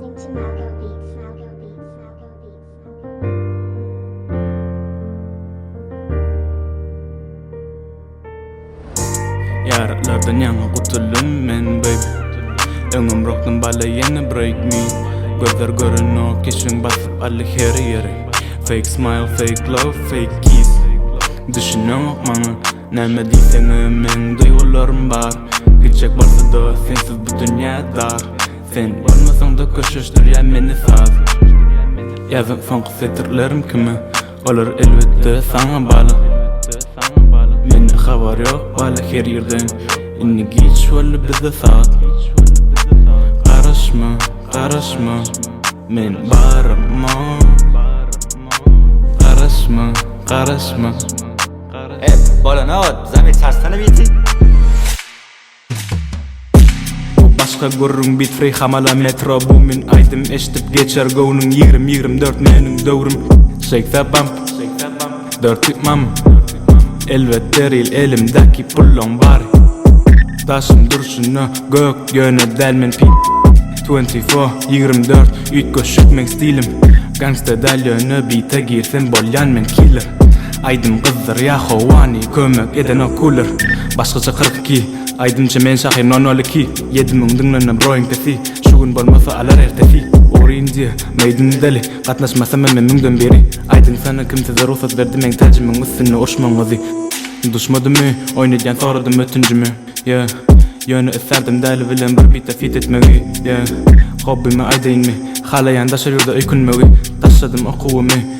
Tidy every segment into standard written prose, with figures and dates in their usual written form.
listening to Malgo Beats. Malgo Beats. Malgo Beats. Yaratlardan yana qutulum men baby. Öňüm rokdan bala yeni break me. Gözler görünno keşiň basyp ally her yeri. Fake smile, fake love, fake kiss. Düşünüň maňa näme diýseňem men duýgularym bar. Gidjek bolsa da sensiz bu dünýä dar. Sen bolmasaň da köşeşdirýär meni saz. Ýazan soňky setirlerim kimi? Olar elbetde saňa baly. Mende habar ýok bala her ýerden. Inni giç boly bizde saat. Garaşma, garaşma, men barma. Garaşma, garaşma. بالا نهاد زمین ترسانه بیتی Başka görürüm bit free hamala metro bu min aydım eşitip geçer gownun 20-24 menin döwrüm shake that bump dirty mam elbet deril elimdeki pullon var taşım durşuna gök yöne delmen pi 24-24 üt köşükmek stilim gangsta dalyönü bite girsin bolyan men killer aydım kızdır ya hovani kömek eden o cooler başkaça 42 aydımça men şahir non 12 yedimin dinlenem broing tesi şugun bolmasa alar ertesi orinci meydin deli katnaşmasa men münden beri aydın sana kimse ruhsat verdi men tacımın üstüne oşman vazi düşmadı mı oynayan soradım ötüncü mü ya yönü isterdim deli bilen bir bite fit etmeyi ya hobbimi aydın mı halayan daşar yurda öykünmeyi taşladım okuvimi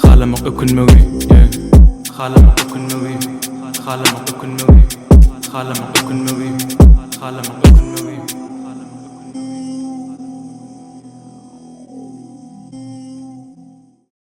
halamak ökünmeyi ya halamak ökünmeyi halamak ökünmeyi halamak ökünmeyi halamak ökünmeyi